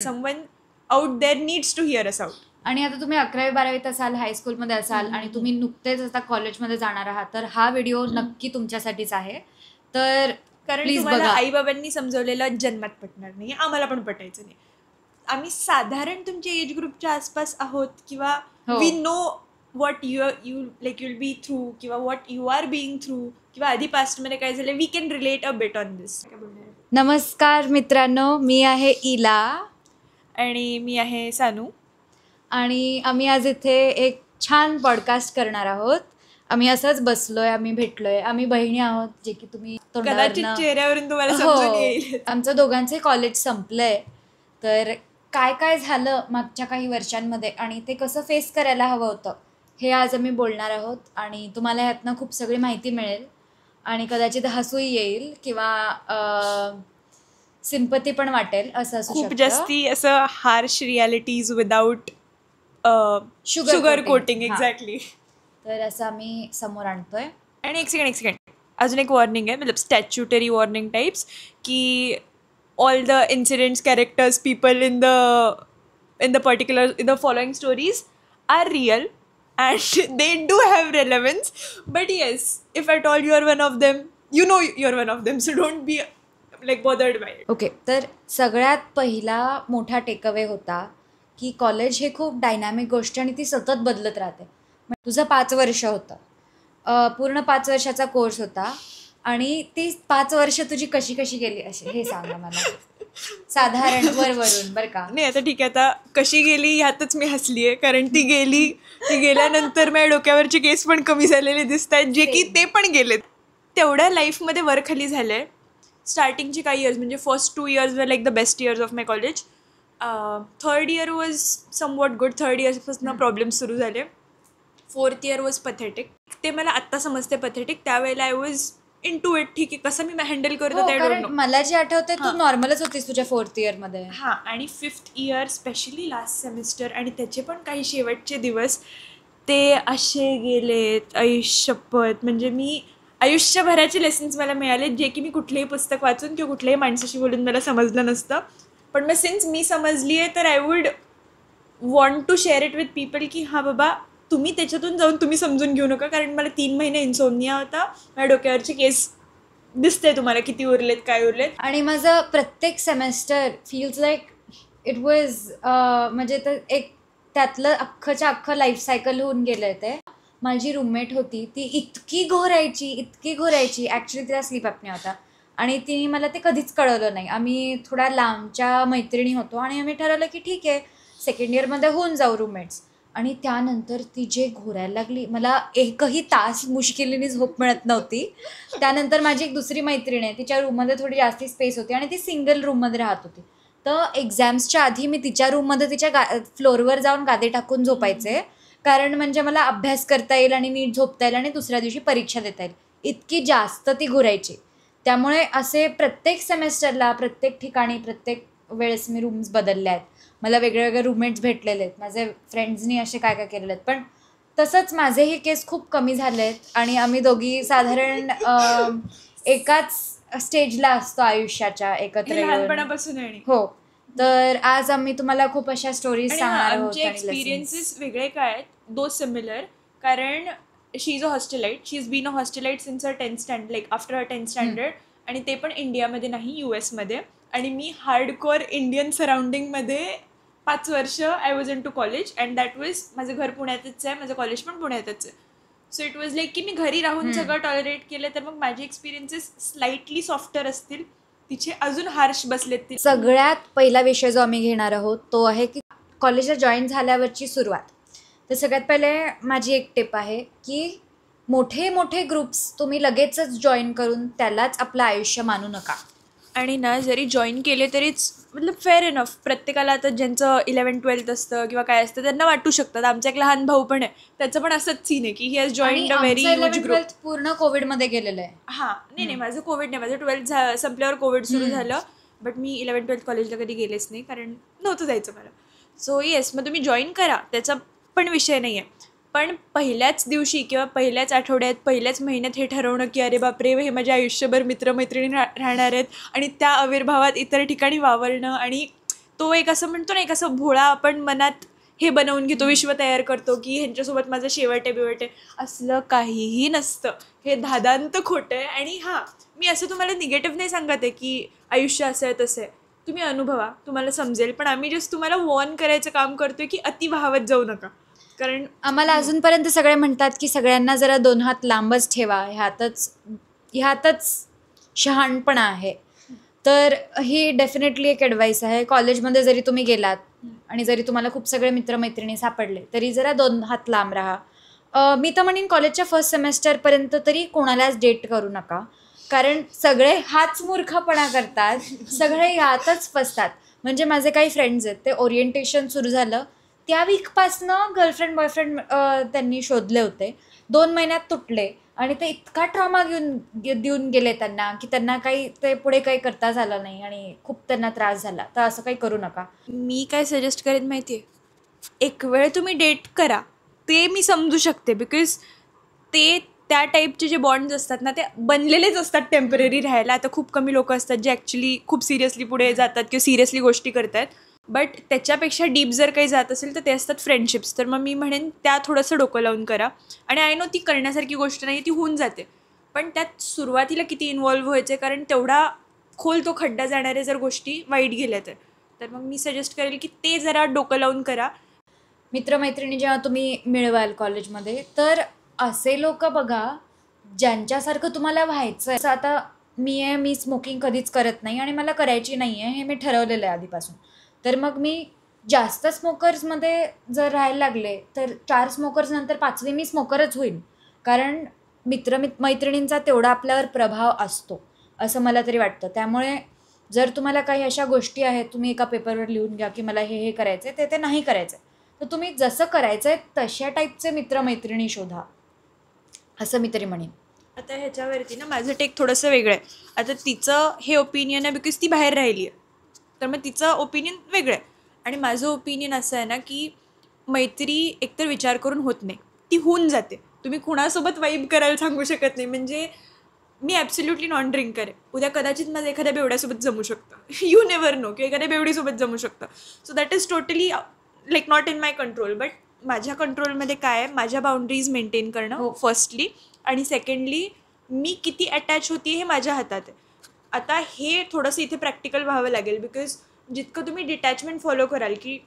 Someone out there needs to hear us out. आणि आता तुम्ही 11वी-12वीत असाल, हायस्कूलमध्ये असाल आणि तुम्ही नुकतेच आता कॉलेजमध्ये जाणार आहात, तर हा व्हिडिओ नक्की तुमच्यासाठीच आहे. तर कारण तुम्हाला आई बाबांनी समजवलेलं जन्मात पटणार नाही, आम्हाला पण पटायचं नाही. आम्ही साधारण तुमच्या एज ग्रुपच्या आसपास आहोत किंवा we know what you will be through किंवा what you are being through किंवा आधी पास्टमध्ये काय झालं, we can relate a bit on this. नमस्कार मित्रांनो, मी आहे इला आणि मी आहे सानू आणि आम्ही आज इथे एक छान पॉडकास्ट करणार आहोत. आम्ही असंच बसलोय, आम्ही भेटलोय, आम्ही बहिणी आहोत, जे की तुम्ही कदाचित चेहऱ्यावरून तुम्हाला समजून येईल. आमचं दोघांचे कॉलेज संपलंय, तर काय काय झालं मागच्या काही वर्षांमध्ये आणि ते कसं फेस करायला हवं होतं हे आज आम्ही बोलणार आहोत. आणि तुम्हाला ह्यातनं खूप सगळी माहिती मिळेल आणि कदाचित हसूही येईल किंवा सिंपती पण वाटेल, असं असू शकतं. खूप जास्ती असं harsh realities without sugar coating. Exactly. तर असं आम्ही समोर आणतोय. आणि एक सेकंड अजून एक वॉर्निंग आहे, मतलब स्टॅच्युटरी वॉर्निंग टाइप्स, की all the incidents, characters, people in the following stories are real and they do have relevance, but yes, if at all you are one of them, you know you are one of them, so don't be like bothered by it. Okay, तर सगळ्यात पहिला मोठा takeaway होता की college हे खूप dynamic गोष्ट आणि ती सतत बदलत राहते. तुझं 5 वर्ष होतं, पूर्ण 5 वर्षाचा कोर्स होता आणि ती 5 वर्ष तुझी कशी कशी गेली असे हे सांगा मला, साधारण वरून बरं का. नाही आता ठीक आहे, आता कशी गेली ह्यातच मी हसली आहे, कारण ती गेल्यानंतर माझ्या डोक्यावरचे केस पण कमी झालेले दिसत आहेत, जे की ते पण गेलेत. तेवढ्या लाईफमध्ये वर खाली झालं आहे. स्टार्टिंगचे काही इयर्स म्हणजे first 2 years were like the best years of my college. 3rd year was somewhat good. 3rd इयर्सपासून प्रॉब्लेम्स सुरू झाले. 4th year was pathetic. ते मला आत्ता समजते पथेटिक, त्यावेळेला I was into it. ठीक आहे, कसं मी हँडल करतो ते डोंट नो. मला जे आठवते तू नॉर्मलच होतीस तुझ्या 4th इयरमध्ये. हां, आणि 5th year specially last semester आणि त्याचे पण काही शेवटचे दिवस ते असे गेलेत आयुष्यपत. म्हणजे मी आयुष्यभराचे लेसन्स मला मिळाले, जे की मी कुठलेही पुस्तक वाचून किंवा कुठल्याही माणसाशी बोलून मला समजलं नसतं. पण मग सिन्स मी समजली आहे तर I would want to share it with people की हां बाबा, तुम्ही त्याच्यातून जाऊन तुम्ही समजून घेऊ नका. कारण मला 3 महिने इन्सोमनिया होता. माझ्या डोक्यावरचे केस दिसते तुम्हाला किती उरलेत, काय उरलेत. आणि माझं प्रत्येक semester feels like it was म्हणजे तर एक त्यातलं अख्खं लाईफ सायकल होऊन गेलं आहे ते. माझी रूममेट होती, ती इतकी घोरायची. ॲक्च्युली तिला स्लीप ॲपनिया होता आणि तिने मला ते कधीच कळवलं नाही. आम्ही थोड्या लांबच्या मैत्रिणी होतो आणि आम्ही ठरवलं की ठीक आहे, 2nd इयरमध्ये होऊन जाऊ रूममेट्स. आणि त्यानंतर ती जे घोरायला लागली, मला एकही तास मुश्किलीने झोप मिळत नव्हती. त्यानंतर माझी एक दुसरी मैत्रीण आहे, तिच्या रूममध्ये थोडी जास्ती स्पेस होती आणि ती सिंगल रूममध्ये राहत होती. तर एक्झाम्सच्या आधी मी तिच्या रूममध्ये तिच्या फ्लोअरवर जाऊन गादी टाकून झोपायचे, कारण म्हणजे मला अभ्यास करता येईल आणि नीट झोपता येईल आणि दुसऱ्या दिवशी परीक्षा देता येईल. इतकी जास्त ती घोरायची. त्यामुळे असे प्रत्येक सेमेस्टरला, प्रत्येक ठिकाणी, प्रत्येक वेळेस मी रूम्स बदलल्या आहेत. मला वेगळे रूममेट्स भेटलेले आहेत, माझे फ्रेंड्सनी असे काय केलेले आहेत. पण तसंच माझेही केस खूप कमी झाले आहेत आणि आम्ही दोघी साधारण एकाच स्टेजला असतो आयुष्याच्या, एकत्र लहानपणापासून. हो, तर आज आम्ही तुम्हाला खूप अशा स्टोरीज सांगणार आहोत. आमचे एक्सपिरियन्सेस वेगळे काय आहेत, दो सिमिलर. कारण she is a hostelite. She is been a hostelite since a 10th standard, like after a 10th standard. आणि ते पण इंडियामध्ये नाही, US मध्ये. आणि मी हार्डकोअर इंडियन सराउंडिंगमध्ये 5 वर्ष I was into college and that was, माझं घर पुण्यातच आहे, माझं कॉलेज पण पुण्यातच आहे. सो इट वॉज लाईक की मी घरी राहून सगळं टॉलरेट केलं, तर मग माझे एक्सपिरियन्सेस स्लाइटली सॉफ्टर असतील, तिचे अजून हार्श बसलेत. सगळ्यात पहिला विषय जो आम्ही घेणार आहोत तो आहे की कॉलेजला जॉईन झाल्यावरची सुरुवात. तर सगळ्यात पहिले माझी एक टिप आहे की मोठे ग्रुप्स तुम्ही लगेचच जॉईन करून त्यालाच आपलं आयुष्य मानू नका. आणि ना, जरी जॉईन केले तरीच मतलब फेअर इनफ. प्रत्येकाला आता ज्यांचं 11th 12th असतं किंवा काय असतं त्यांना वाटू शकतात. आमचा एक लहान भाऊ पण आहे, त्याचं पण असंच सीन आहे की he has joined a very huge group. पूर्ण कोविडमध्ये गेलेलं आहे. हां, नाही माझं कोविड नाही, माझं 12th संपल्यावर कोविड सुरू झालं. बट मी 11th 12th कॉलेजला कधी गेलेच नाही, कारण नव्हतं जायचं मला. सो येस, मग तुम्ही जॉईन करा, त्याचा पण विषय नाही आहे. पण पहिल्याच दिवशी किंवा पहिल्याच आठवड्यात, पहिल्याच महिन्यात हे ठरवणं की अरे बापरे, हे माझ्या आयुष्यभर मित्रमैत्रिणी राहणार आहेत आणि त्या आविर्भावात इतर ठिकाणी वावरणं आणि तो एक असं म्हणतो ना, एक असं भोळा आपण मनात हे बनवून घेतो, विश्व तयार करतो की ह्यांच्यासोबत माझं शेवट आहे बिवट आहे. असलं काहीही नसतं. हे धादांत खोटं आहे. आणि हां, मी असं तुम्हाला निगेटिव्ह नाही सांगत आहे की आयुष्य असं आहे तसं आहे. तुम्ही अनुभवा, तुम्हाला समजेल. पण आम्ही जस्ट तुम्हाला वॉर्न करायचं काम करतोय की अति वाहवत जाऊ नका. कारण आम्हाला अजूनपर्यंत सगळे म्हणतात की सगळ्यांना जरा 2 हात लांबच ठेवा, ह्यातच शहाणपणा आहे. तर ही डेफिनेटली एक ॲडवाईस आहे. कॉलेजमध्ये जरी तुम्ही गेलात आणि जरी तुम्हाला खूप सगळे मित्रमैत्रिणी सापडले तरी जरा 2 हात लांब राहा. मी तर म्हणेन कॉलेजच्या फर्स्ट सेमेस्टरपर्यंत तरी कोणालाच डेट करू नका, कारण सगळे हाच मूर्खपणा करतात, सगळे ह्यातच फसतात. म्हणजे माझे काही फ्रेंड्स आहेत, ते ओरिएंटेशन सुरू झालं त्या वीकपासनं गर्लफ्रेंड बॉयफ्रेंड त्यांनी शोधले होते. 2 महिन्यात तुटले आणि ते इतका ट्रॉमा देऊन गेले त्यांना की त्यांना काही ते पुढे काही करता झालं नाही आणि खूप त्यांना त्रास झाला. तर असं काही करू नका. मी काय सजेस्ट करेन माहिती आहे, एक वेळ तुम्ही डेट करा, ते मी समजू शकते. बिकॉज ते त्या टाईपचे जे बॉन्ड्स असतात ना, ते बनलेलेच असतात टेम्पररी राहायला. आता खूप कमी लोक असतात जे ॲक्च्युली खूप सिरियसली पुढे जातात किंवा सिरियसली गोष्टी करतात. बट त्याच्यापेक्षा डीप जर काही जात असेल तर ते असतात फ्रेंडशिप्स. तर मग मी म्हणेन त्या थोडंसं डोकं लावून करा. आणि आय नो ती करण्यासारखी गोष्ट नाही, ती होऊन जाते. पण त्यात सुरुवातीला किती इन्वॉल्व्ह व्हायचं आहे, कारण तेवढा खोल तो खड्डा जाणाऱ्या जर गोष्टी वाईट गेल्या तर मग मी सजेस्ट करेल की ते जरा डोकं लावून करा. मित्रमैत्रिणी जेव्हा तुम्ही मिळवाल कॉलेजमध्ये, तर असे लोक बघा ज्यांच्यासारखं तुम्हाला व्हायचं आहे. आता मी स्मोकिंग कधीच करत नाही आणि मला करायची नाही आहे, हे मी ठरवलेलं आहे आधीपासून. तर मग मी जास्त स्मोकर्समध्ये जर राहायला लागले तर 4 स्मोकर्स नंतर 5वी मी स्मोकरच होईल, कारण मैत्रिणींचा तेवढा आपल्यावर प्रभाव असतो असं मला तरी वाटतं. त्यामुळे जर तुम्हाला काही अशा गोष्टी आहेत, तुम्ही एका पेपरवर लिहून घ्या की मला हे करायचं आहे, ते नाही करायचं आहे. तर तुम्ही जसं करायचं आहे तशा टाईपचे मित्रमैत्रिणी शोधा, असं मी तरी म्हणेन. आता ह्याच्यावरती ना माझं टेक थोडंसं वेगळं आहे. आता तिचं हे ओपिनियन आहे बिकॉज ती बाहेर राहिली आहे, तर मग तिचं ओपिनियन वेगळं आहे. आणि माझं ओपिनियन असं आहे ना की मैत्री एकतर विचार करून होत नाही, ती होऊन जाते. तुम्ही कुणासोबत वाईब करायला सांगू शकत नाही. म्हणजे मी ॲब्सोल्युटली नॉन ड्रिंकर आहे, उद्या कदाचित माझं एखाद्या बेवड्यासोबत जमू शकतं. यू नेवर नो, की एखाद्या बेवडीसोबत जमू शकतं. So that is totally like not in my control. But माझ्या कंट्रोलमध्ये काय आहे, माझ्या बाउंड्रीज मेंटेन करणं फर्स्टली, आणि सेकंडली मी किती अटॅच होती हे माझ्या हातात आहे. आता हे थोडंसं इथे प्रॅक्टिकल व्हावं लागेल, बिकॉज जितकं तुम्ही डिटॅचमेंट फॉलो कराल की,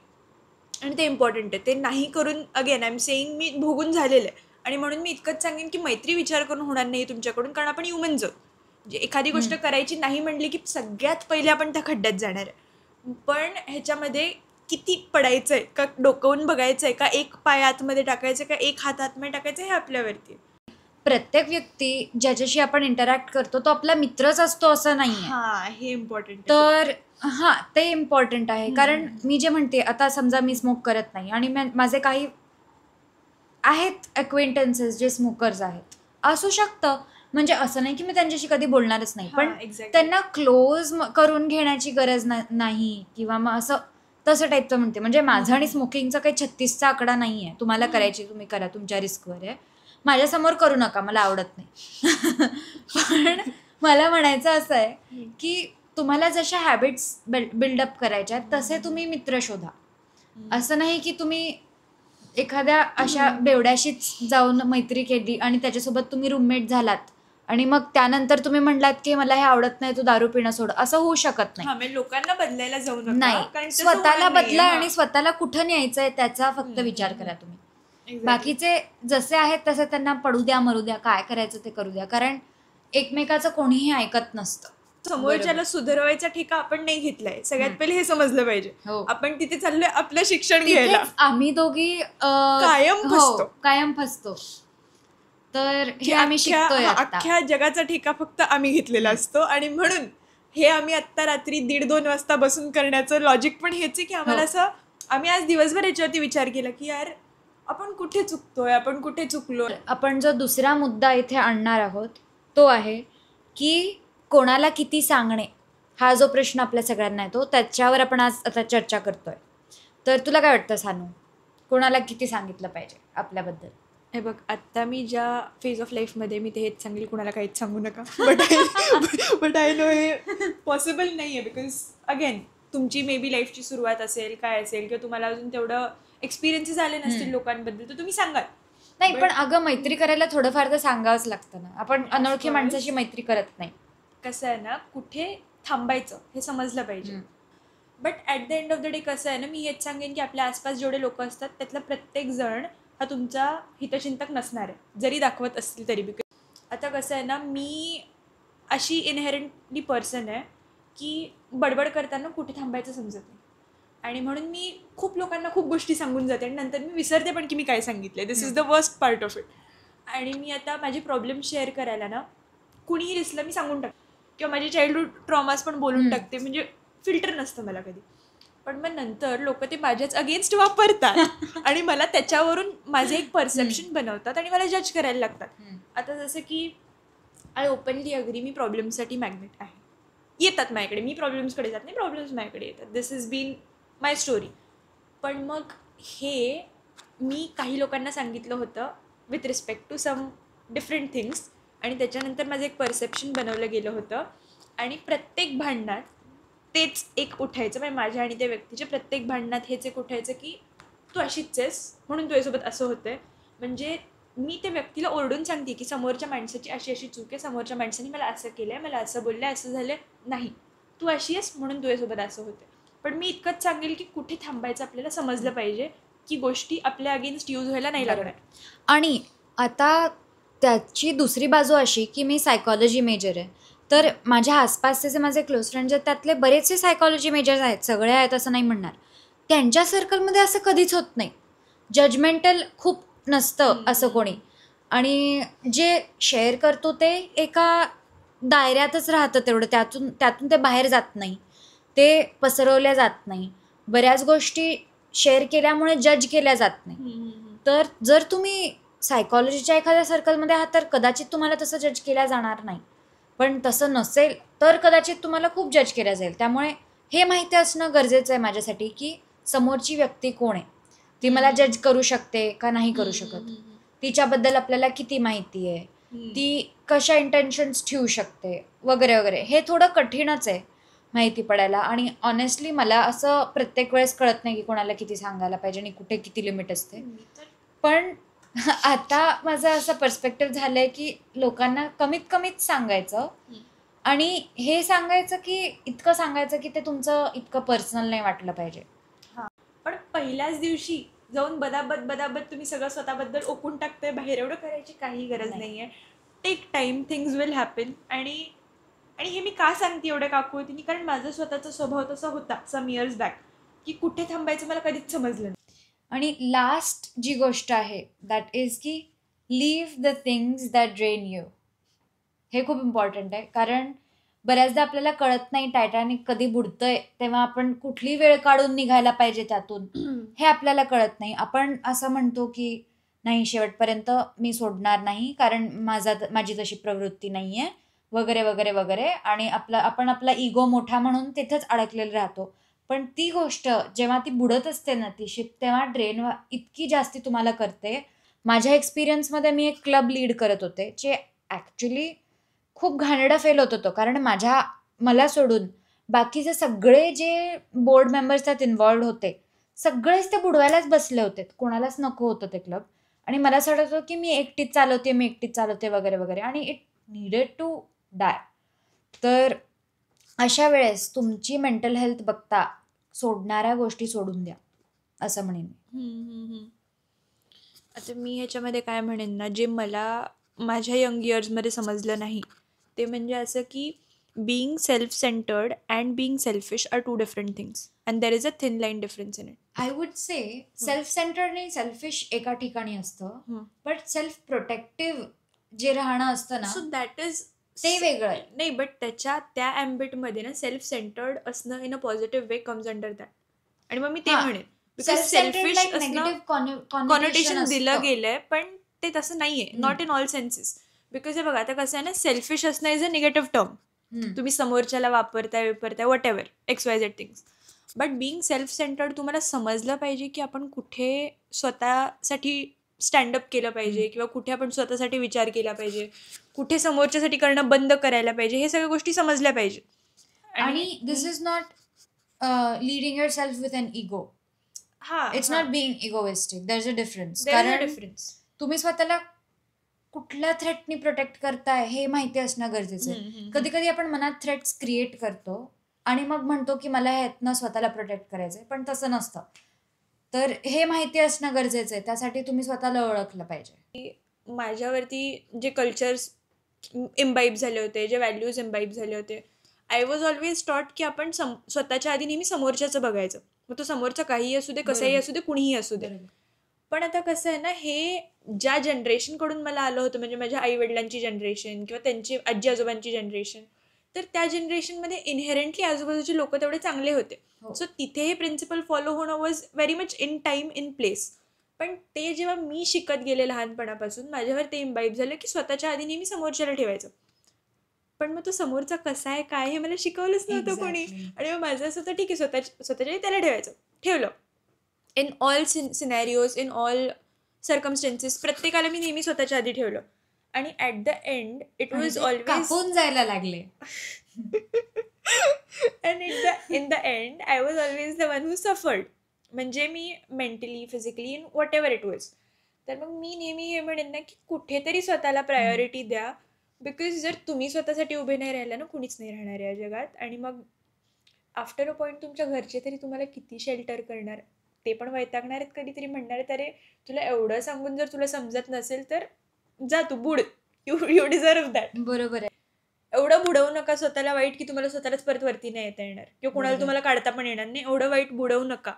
आणि ते इम्पॉर्टंट आहे, ते नाही करून अगेन आय एम सेईंग मी भोगून झालेलं आहे. आणि म्हणून मी इतकंच सांगेन की मैत्री विचार करून होणार नाही तुमच्याकडून, कारण आपण ह्युमन्स आहोत. म्हणजे एखादी गोष्ट करायची नाही म्हणली की सगळ्यात पहिले आपण त्या खड्ड्यात जाणार आहे. पण ह्याच्यामध्ये किती पडायचं आहे, का डोकवून बघायचं आहे, का एक पाय आतमध्ये टाकायचं, का एक हात आतमध्ये टाकायचं, हे आपल्यावरती. प्रत्येक व्यक्ती ज्याच्याशी आपण इंटरॅक्ट करतो तो आपला मित्रच असतो असं नाही आहे. हां, हे इम्पॉर्टंट. तर हां, ते इम्पॉर्टंट आहे. कारण मी जे म्हणते, आता समजा मी स्मोक करत नाही आणि माझे काही आहेत अक्वेंटन्सेस जे स्मोकर्स आहेत, असू शकतं. म्हणजे असं नाही की मी त्यांच्याशी कधी बोलणारच नाही, पण त्यांना क्लोज करून घेण्याची गरज नाही, किंवा मग असं तसं टाईपचं म्हणते. म्हणजे माझं आणि स्मोकिंगचा काही 36चा आकडा नाही आहे. तुम्हाला करायची तुम्ही करा, तुमच्या रिस्कवर आहे. माझ्यासमोर करू नका, मला आवडत नाही. पण मला म्हणायचं असं आहे की तुम्हाला जशा हॅबिट्स बिल्डअप करायच्या तसे तुम्ही मित्र शोधा. असं नाही की तुम्ही एखाद्या अशा बेवड्याशीच जाऊन मैत्री केली आणि त्याच्यासोबत तुम्ही रूममेट झालात आणि मग त्यानंतर तुम्ही म्हणलात की मला हे आवडत नाही, तू दारू पिणं सोड. असं होऊ शकत नाही. लोकांना बदलायला जाऊ नका. नाही, स्वतःला बदला आणि स्वतःला कुठं न्यायचंय त्याचा फक्त विचार करा तुम्ही. बाकीचे जसे आहेत तसे त्यांना पडू द्या, मरू द्या, काय करायचं ते करू द्या. कारण एकमेकाचं कोणीही ऐकत नसतं. समोरच्याला सुधारवायचा ठेका आपण नाही घेतलाय. सगळ्यात पहिले हे समजलं पाहिजे. आपण तिथे चाललोय आपलं शिक्षण घ्यायला. आम्ही दोघी कायम फसतो. तर हे आम्ही शिकतोय. अख्ख्या जगाचा ठेका फक्त आम्ही घेतलेला असतो. आणि म्हणून हे आम्ही आत्ता रात्री 1:30-2 वाजता बसून करण्याचं लॉजिक पण हेच आहे की आम्हाला असं, आम्ही आज दिवसभर याच्यावरती विचार केला की यार आपण कुठे चुकतोय, आपण कुठे चुकलो. आपण जो दुसरा मुद्दा इथे आणणार आहोत तो आहे की कोणाला किती सांगणे, हा जो प्रश्न आपल्या सगळ्यांना येतो, त्याच्यावर आपण आज आता चर्चा करतोय. तर तुला काय वाटतं सानू, कोणाला किती सांगितलं पाहिजे आपल्याबद्दल? हे बघ, आत्ता मी ज्या फेज ऑफ लाईफमध्ये मी ते हेच सांगेल, कुणाला काहीच सांगू नका. बट आय नो हे पॉसिबल नाही आहे. बिकॉज अगेन तुमची मे बी लाईफची सुरुवात असेल, काय असेल, किंवा तुम्हाला अजून तेवढं एक्सपिरियन्सेस आले नसतील लोकांबद्दल, तर तुम्ही सांगाल. नाही, पण अगं मैत्री करायला थोडंफार तर सांगावंच लागतं ना. आपण अनोळखी course. माणसाशी मैत्री करत नाही. कसं आहे ना, कुठे थांबायचं हे समजलं पाहिजे. But at the end of the day कसं आहे ना, मी हेच सांगेन की आपल्या आसपास जेवढे लोक असतात त्यातला प्रत्येक जण हा तुमचा हितचिंतक नसणार आहे, जरी दाखवत असतील तरी. बिकॉज आता कसं आहे ना, मी अशी इनहेरंटली पर्सन आहे की बडबड करताना कुठे थांबायचं समजत नाही, आणि म्हणून मी खूप लोकांना खूप गोष्टी सांगून जाते आणि नंतर मी विसरते पण की मी काय सांगितलं. This is the worst part of it. आणि मी आता माझी प्रॉब्लेम शेअर करायला ना, कुणीही दिसलं मी सांगून टाकते, किंवा माझे चाइल्डहूड ट्रॉमास पण बोलून टाकते. म्हणजे फिल्टर नसतं मला कधी. पण मग नंतर लोक ते माझ्याच अगेन्स्ट वापरतात आणि मला त्याच्यावरून माझे एक परसेप्शन बनवतात आणि मला जज करायला लागतात. आता जसं की आय ओपनली अग्री, मी प्रॉब्लेम्ससाठी मॅग्नेट आहे. येतात माझ्याकडे, मी प्रॉब्लेम्सकडे जात नाही, प्रॉब्लेम्स माझ्याकडे येतात. This is been my story. पण मग हे मी काही लोकांना सांगितलं होतं with respect to some different things, आणि त्याच्यानंतर माझं एक परसेप्शन बनवलं गेलं होतं. आणि प्रत्येक भांडणात तेच एक उठायचं, म्हणजे माझ्या आणि त्या व्यक्तीच्या प्रत्येक भांडणात हेच एक उठायचं की तू अशीच आहेस म्हणून तुझ्यासोबत असं होतंय. म्हणजे मी त्या व्यक्तीला ओरडून सांगते की समोरच्या माणसाची अशी अशी चूक आहे, समोरच्या माणसाने मला असं केलं आहे, मला असं बोललं आहे, असं झालं नाही, तू अशी आहेस म्हणून तुझ्यासोबत असं होतं. पण मी इतकंच सांगेल की कुठे थांबायचं आपल्याला समजलं पाहिजे, की गोष्टी आपल्या अगेन्स्ट यूज व्हायला नाही लागणार. आणि आता त्याची दुसरी बाजू अशी की मी सायकॉलॉजी मेजर आहे, तर माझ्या आसपासचे जे माझे क्लोज फ्रेंड्स आहेत त्यातले बरेचसे सायकॉलॉजी मेजर्स आहेत, सगळे आहेत असं नाही म्हणणार. त्यांच्या सर्कलमध्ये असं कधीच होत नाही. जजमेंटल खूप नसतं असं कोणी, आणि जे शेअर करतो ते एका दायऱ्यातच राहतं तेवढं, त्यातून ते बाहेर जात नाही, ते पसरवल्या जात नाही. बऱ्याच गोष्टी शेअर केल्यामुळे जज केल्या जात नाही. तर जर तुम्ही सायकॉलॉजीच्या एखाद्या सर्कलमध्ये आहात तर कदाचित तुम्हाला तसं जज केल्या जाणार नाही, पण तसं नसेल तर कदाचित तुम्हाला खूप जज केल्या जाईल. त्यामुळे हे माहिती असणं गरजेचं आहे माझ्यासाठी की समोरची व्यक्ती कोण आहे, ती मला जज करू शकते का नाही करू शकत, तिच्याबद्दल आपल्याला किती माहिती आहे, ती कशा इंटेन्शन्स ठेवू शकते वगैरे वगैरे. हे थोडं कठीणच आहे माहिती पडायला, आणि ऑनेस्टली मला असं प्रत्येक वेळेस कळत नाही की कोणाला किती सांगायला पाहिजे आणि कुठे किती लिमिट असते. पण आता माझं असं पर्स्पेक्टिव्ह झालं आहे की लोकांना कमीत कमीत सांगायचं, आणि हे सांगायचं की इतकं सांगायचं की ते तुमचं इतकं पर्सनल नाही वाटलं पाहिजे. पण पहिल्याच दिवशी जाऊन बदाबद तुम्ही सगळं स्वतःबद्दल ओकून टाकतंय बाहेर, एवढं करायची काही गरज नाही आहे. Take time, things will happen. आणि हे मी का सांगते एवढ्या काकूळतीने, कारण माझा स्वतःचा स्वभाव तसा होता सम इयर्स बॅक, की कुठे थांबायचं मला कधीच समजलं नाही. आणि लास्ट जी गोष्ट आहे दॅट इज की leave the things that drain you. हे खूप इम्पॉर्टंट आहे, कारण बऱ्याचदा आपल्याला कळत नाही टायटॅनिक कधी बुडतंय तेव्हा आपण कुठली वेळ काढून निघायला पाहिजे त्यातून, हे आपल्याला कळत नाही. आपण असं म्हणतो की नाही, शेवटपर्यंत मी सोडणार नाही कारण माझी तशी प्रवृत्ती नाही आहे वगैरे वगैरे वगैरे, आणि आपण आपला इगो मोठा म्हणून तिथेच अडकलेलं राहतो. पण ती गोष्ट जेव्हा ती बुडत असते ना ती शिप, तेव्हा ड्रेन इतकी जास्ती तुम्हाला करते. माझ्या एक्सपिरियन्समध्ये मी एक क्लब लीड करत होते, जे ॲक्च्युली खूप घाणेरडा फेल होत होतं, कारण मला सोडून बाकीचे सगळे जे बोर्ड मेंबर्स त्यात इन्व्हॉल्ड होते सगळेच ते बुडवायलाच बसले होते, कोणालाच नको होतं ते क्लब. आणि मला असं वाटत होतं की मी एकटीच चालवते वगैरे वगैरे, आणि इट नीडेड टू डाय. तर अशा वेळेस तुमची मेंटल हेल्थ बघता सोडणाऱ्या गोष्टी सोडून द्या, असं म्हणेन मी. आता मी ह्याच्यामध्ये काय म्हणेन ना, जे मला माझ्या यंग इयर्समध्ये समजलं नाही ते म्हणजे असं की being self-centered and being selfish are two different things, and there is a thin line difference in it. I would say self centred आणि सेल्फिश एका ठिकाणी असतं, बट सेल्फ प्रोटेक्टिव्ह जे राहणं असतं ना, सो दॅट इज ते वेगळं आहे. नाही, बट त्या ॲम्बिटमध्ये ना सेल्फ सेंटर्ड असणं in a positive way comes under that. आणि मग मी ते म्हणेन बिकॉज सेल्फिश असणं कॉनोटेशन दिलं गेलंय, पण ते तसं नाहीये, not in all census. Because हे बघा, आता कसं आहे ना, सेल्फिश असणं इज अ निगेटिव्ह टर्म. तुम्ही समोरच्याला वापरताय what ever XYZ things. But being self centred तुम्हाला समजलं पाहिजे की आपण कुठे स्वतःसाठी स्टँडअप केलं पाहिजे, किंवा कुठे आपण स्वतःसाठी विचार केला पाहिजे, कुठे समोरच्यासाठी करणं बंद करायला पाहिजे, हे सगळ्या गोष्टी समजल्या पाहिजे. आणि this is not leading yourself with an ego. हा it's not being egoistic. There is a difference. There is a कारण difference. तुम्ही स्वतःला कुठल्या थ्रेटनी प्रोटेक्ट करताय हे माहिती असणं गरजेचं आहे. हम्म. कधी कधी आपण मनात थ्रेट्स क्रिएट करतो आणि मग म्हणतो की मला ह्यातनं स्वतःला प्रोटेक्ट करायचंय, पण तसं नसतं. तर हे माहिती असणं गरजेचं आहे. त्यासाठी तुम्ही स्वतःला ओळखलं पाहिजे. माझ्यावरती जे कल्चर्स इम्बाईब झाले होते, जे व्हॅल्यूज इम्बाईब झाले होते, आय वॉज ऑलवेज टॉट की आपण स्वतःच्या आधी नेहमी समोरच्याचं बघायचं. मग तो समोरचा काहीही असू दे, कसाही बरोबर. असू दे, कुणीही असू दे. पण आता कसं आहे ना, हे ज्या जनरेशनकडून मला आलं होतं, म्हणजे माझ्या आई वडिलांची जनरेशन किंवा त्यांची आजी आजोबांची जनरेशन, तर त्या जनरेशनमध्ये इनहेरंटली आजूबाजूचे लोक तेवढे चांगले होते. हो. सो तिथे हे प्रिन्सिपल फॉलो होणं was very much in time, in place. पण ते जेव्हा मी शिकत गेले लहानपणापासून, माझ्यावर ते इम्बाईब झालं की स्वतःच्या आधी नेहमी समोरच्याला ठेवायचं. पण मग तो समोरचा कसा आहे, काय, हे मला शिकवलंच नव्हतं कोणी. Exactly. आणि मग माझं असं होतं, ठीक आहे, स्वतःच्या आधी त्याला ठेवायचं. ठेवलं. In all scenarios, in all circumstances, प्रत्येकाला मी नेहमी स्वतःच्या आधी ठेवलं. आणि ॲट द एंड इट आणि वॉज ते ऑलवेज कापून जायला लागले. And in the end I was always the one who suffered. म्हणजे मी mentally, physically, in whatever it was. तर मग मी नेहमी हे म्हणेन ना की कुठेतरी स्वतःला प्रायोरिटी द्या. बिकॉज जर तुम्ही स्वतःसाठी उभे नाही राहिला ना, कुणीच नाही राहणार या जगात. आणि मग आफ्टर अ पॉईंट तुमच्या घरचे तरी तुम्हाला किती शेल्टर करणार, ते पण वैतागणार आहेत. कधीतरी म्हणणार आहेत, अरे तुला एवढं सांगून जर तुला समजत नसेल तर जा तू, बुड, यू डिझर्व दॅट. बरोबर आहे. एवढं बुडवू नका स्वतःला वाईट की तुम्हाला स्वतःलाच परत वरती नाही येता येणार किंवा कोणाला बरोबर. तुम्हाला काढता पण येणार नाही. एवढं वाईट बुडवू नका.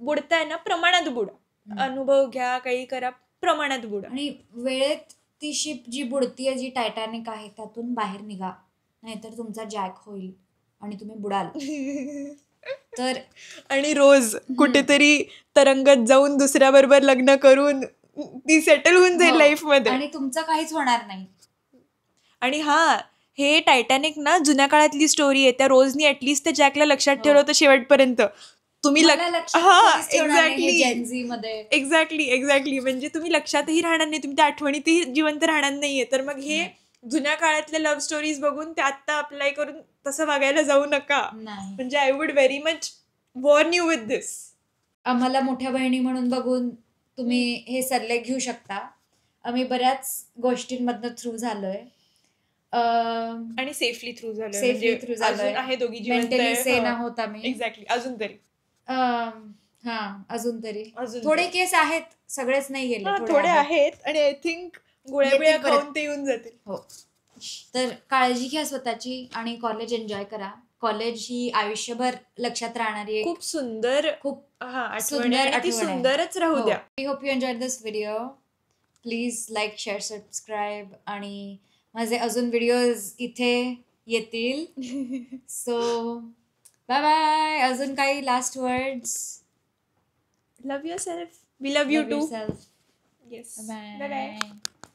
बुडताय ना, प्रमाणात बुडा. अनुभव घ्या, काही करा, प्रमाणात बुडा. आणि वेळेत ती शिप जी बुडतीये, जी टायटॅनिक आहे, त्यातून बाहेर निघा, नाहीतर तुमचा जॅक होईल आणि तुम्ही बुडाल. तर आणि रोज कुठेतरी तरंगत जाऊन दुसऱ्याबरोबर लग्न करून ती सेटल होऊन जाईल हो. लाईफ मध्ये. आणि तुमचं काहीच होणार नाही. आणि हा, हे टायटॅनिक ना जुन्या काळातली स्टोरी आहे. त्या रोजनी ऍटलीस्ट त्या जॅकला लक्षात ठेवलं होतं शेवटपर्यंत. तुम्ही मला लक्षात हा, कोणीच ठेवणार नाही हे Gen Z मध्ये. एक्झॅक्टली. म्हणजे तुम्ही लक्षातही राहणार नाही, तुम्ही त्या आठवणीतही जिवंत राहणार नाहीये. तर मग हे जुन्या काळातल्या लव्ह स्टोरीज बघून ते आत्ता अप्लाय करून तसं वागायला जाऊ नका. नाही. म्हणजे I would very much warn you with this. आम्हाला मोठ्या बहिणी म्हणून बघून तुम्ही हे सल्ले घेऊ शकता. आम्ही बऱ्याच गोष्टींमधनं थ्रू झालोय. आणि सेफली थ्रू झालं. Safely through झालोय. अजून आहे दोघी जिवंत मेंटली आहे. सेन हा. आहोत आम्ही. एक्झॅक्टली. अजून तरी अजून तरी अजून थोडे तरी. केस आहेत, सगळेच नाही गेले. हा, थोडे आहेत. आणि आय थिंक गोळ्या येतील परत. खाऊन ते येऊन जातील. हो. तर काळजी घ्या स्वतःची आणि कॉलेज एन्जॉय करा. कॉलेज ही आयुष्यभर लक्षात राहणारी एक खूप सुंदर खूप आठवण सुंदर आहे. आणि ती आठवण आहे. सुंदरच राहू द्या. I hope you enjoyed this video. Please like, share, subscribe. आणि माझे अजून व्हिडिओज इथे येतील. So bye bye. अजून काही last words? Love yourself. We love you too. Self. Yes. Bye bye bye.